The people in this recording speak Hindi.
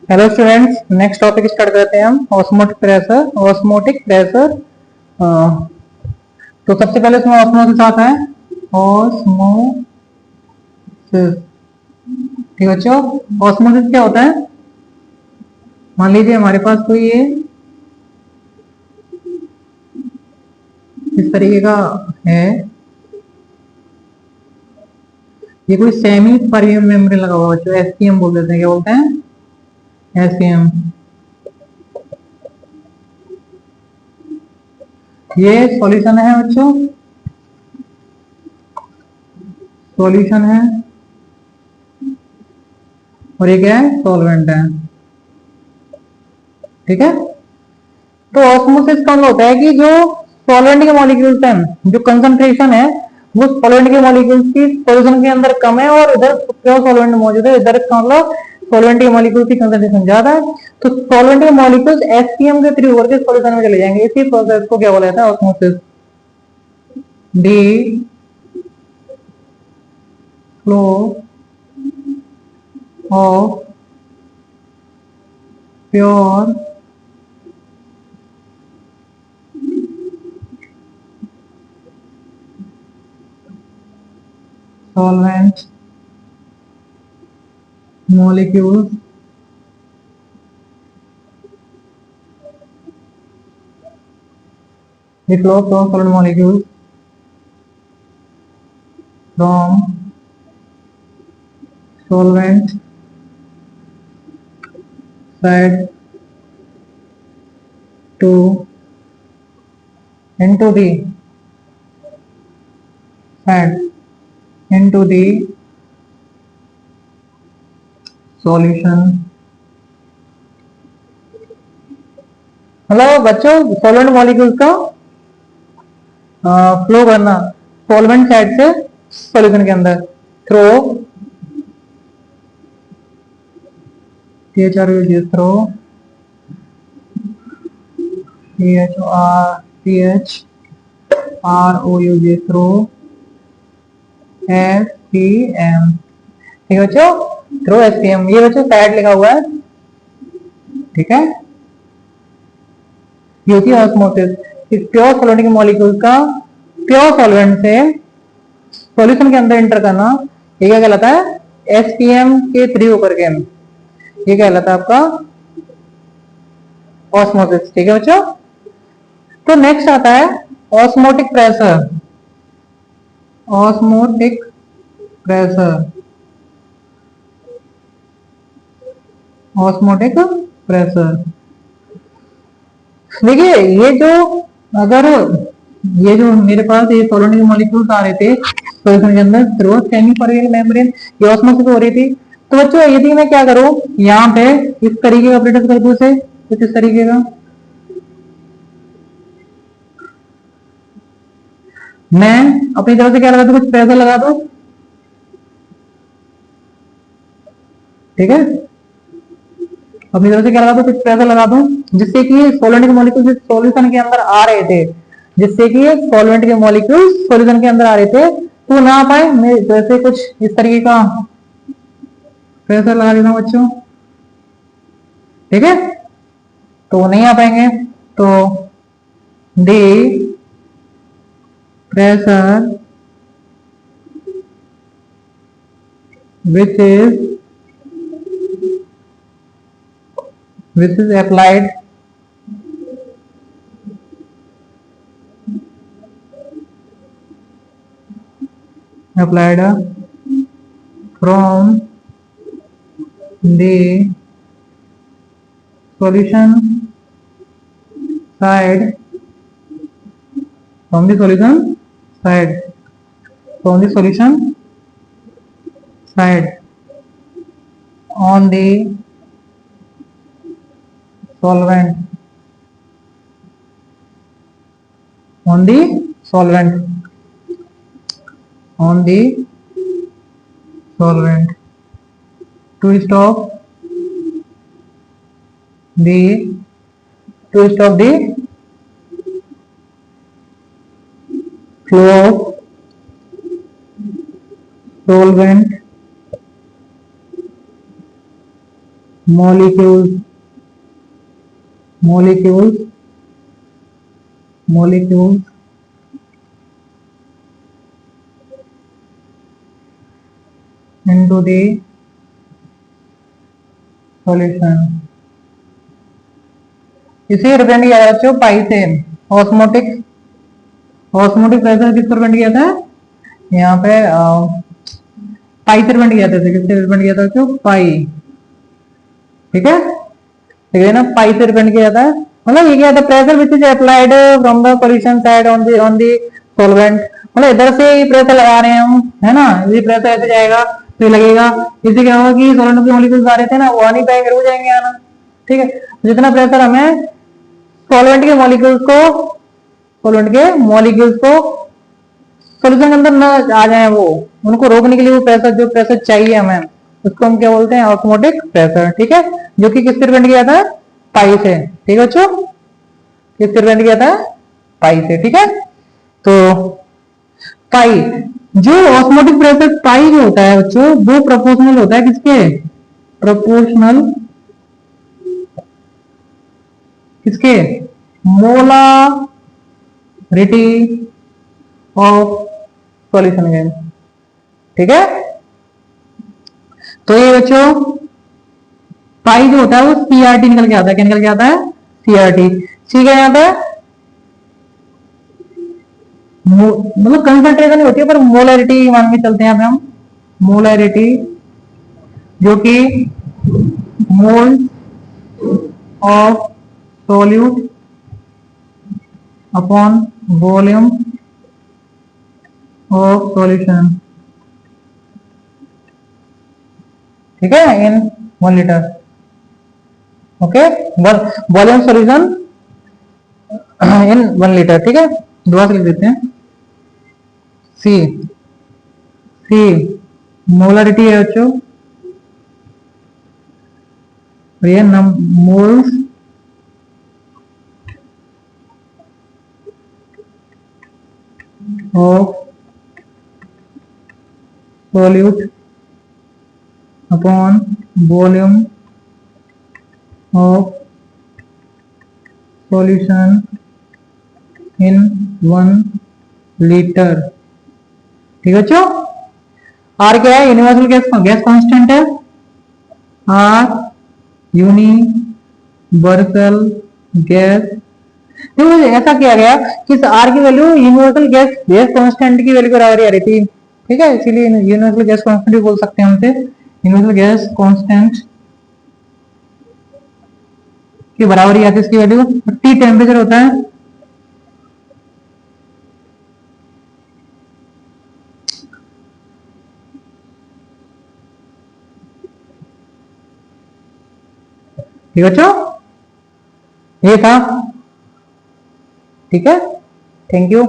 Hello students, next topic start करते हैं हम ऑस्मोटिक प्रेशर। तो सबसे पहले इसमें ऑस्मोसिस आता है। ऑस्मोसिस, ठीक है बच्चों। ऑस्मोसिस क्या होता है? मान लीजिए हमारे पास कोई ये इस तरीके का है, ये कोई सेमी परमेबल मेम्ब्रेन लगा हुआ बच्चों, एसपीएम बोल देते हैं। क्या बोलते हैं? एसपीएम। ये सॉल्यूशन है बच्चों, सॉल्यूशन है, और ये क्या है? सॉल्वेंट है। ठीक है। तो ऑस्मोसिस का मतलब होता है कि जो सॉल्वेंट के मॉलिक्यूल्स हैं, जो कंसंट्रेशन है वो सॉल्वेंट के मॉलिक्यूल्स की सॉल्यूशन के अंदर कम है और इधर प्योर सॉल्वेंट मौजूद है, इधर का मतलब सॉल्वेंट के मॉलिक्यूल्स की कंसंट्रेशन ज्यादा है। तो सॉल्वेंट के मॉलिक्यूल्स एसपीएम के थ्रू होकर सॉल्यूशन में चले जाएंगे। इसी प्रोसेस को क्या बोला जाता है? Osmosis. D flow of pure solvent molecules the flow of solid molecules from solvent side to into the side into the solution। मतलब बच्चों सॉल्वेंट मॉलिक्यूल्स का फ्लो करना सॉल्वेंट साइड से सॉल्यूशन के अंदर through through THROUJ through SPM। ठीक है बच्चों, थ्रो एसपीएम। ये बच्चों साइड लिखा हुआ है, ठीक है। ये होती है ऑस्मोसिस। इस प्योर सॉल्वेंट के मॉलिक्यूल का प्योर सॉल्वेंट से सॉल्यूशन के अंदर एंटर करना, ये क्या कहलाता है? एसपीएम के थ्रू होकर के ये कहलाता है आपका ऑस्मोसिस। ठीक है बच्चों। तो नेक्स्ट आता है osmotic pressure. Osmotic pressure, osmotic pressure. देखिए ये जो अगर ये जो मेरे पास ये सॉल्वेंट के मॉलिक्यूल्स आ रहे थे सॉल्यूशन के अंदर थ्रू सेमी परमेबल मेम्ब्रेन, ये ऑस्मोसिस हो रही थी। तो बच्चों यदि मैं क्या करूं, यहाँ पे इस तरीके का प्रेशर कर दूं से कुछ इस तरीके का, मैं अपनी तरफ से क्या लगा दूं? कुछ प्रेशर लगा दूं, ठीक है। अपनी तरफ से क्या लगा दूं? कुछ प्रेशर लगा दूं जिससे कि सॉल्वेंट के मॉलिक्यूल सॉल्यूशन के अंदर आ रहे थे, जिससे कि सॉल्वेंट के मॉलिक्यूल सॉल्यूशन के अंदर आ रहे थे तो ना आ पाए। मैं जैसे कुछ इस तरीके का प्रेशर लगा देता हूं बच्चों, ठीक है, तो नहीं आ पाएंगे। तो D pressure which is applied from the solution side, from the solution side, from the solution side on the solvent, on the solvent, on the solvent to stop the flow of solvent molecules molecules molecules into the solution। इसे रिप्रेजेंट किया जाता है पाई से। ऑस्मोटिक ऑस्मोटिक प्रेशर किस पर रिप्रेजेंट किया था यहाँ पे पाई से रिप्रेजेंट किया था। किससे रिप्रेजेंट किया था बच्चों पाई। ठीक है ठीक है ना पाई से रिप्रेजेंट किया जाता है। मतलब ये क्या था pressure which is applied from the solution side on the solvent. मतलब इधर से ही प्रेशर लगा रहे हैं हम है ना। ये प्रेशर ऐसे जाएगा तो ये लगेगा। इससे क्या होगा कि सॉल्वेंट के मॉलिक्यूल्स आ रहे थे ना वो आ नहीं पाएंगे रुक जाएंगे आना। ठीक है जितना प्रेशर हमें सॉल्वेंट के मॉलिक्यूल्स को सॉल्यूशन के अंदर न आ जाए वो उनको रोकने के लिए वो प्रेशर जो प्रेशर चाहिए हमें उसको हम क्या बोलते हैं ऑस्मोटिक प्रेशर। ठीक है जो कि किससे डिपेंड किया था पाई से। ठीक है बच्चों किससे डिपेंड किया था पाई से। ठीक है तो पाई जो ऑस्मोटिक प्रेशर पाई जो होता है बच्चों वो प्रोपोर्शनल होता है किसके प्रोपोर्शनल किसके मोलारिटी ऑफ सॉल्यूशन के। ठीक है तो ये बच्चों पाई जो होता है वो सीआरटी निकल के आता है। क्या निकल के आता है सीआरटी। सी क्या आता है मतलब कंसंट्रेशन होती है पर मोलैरिटी मान के चलते हैं हम मोलैरिटी जो कि mole of solute upon volume of solution. ठीक है इन 1 litre. Okay volume solution in 1 litre. ठीक है दोबारा से लिख देते हैं सी सी मोलरिटी है बच्चों ये moles of solute upon volume of solution in 1 litre. ठीक है बच्चों आर क्या है यूनिवर्सल गैस कांस्टेंट है। आर यूनिवर्सल गैस तो ऐसा किया गया कि इस आर की वैल्यू यूनिवर्सल गैस कांस्टेंट की वैल्यू बराबर आ रही थी। ठीक है इसीलिए यूनिवर्सल गैस कांस्टेंट भी बोल सकते हैं हमसे। यूनिवर्सल गैस कांस्टेंट की बराबर ही आती है इसकी वैल्यू। टी टेम्परेचर होता है ठीक है बच्चों ये था। ठीक है थैंक यू।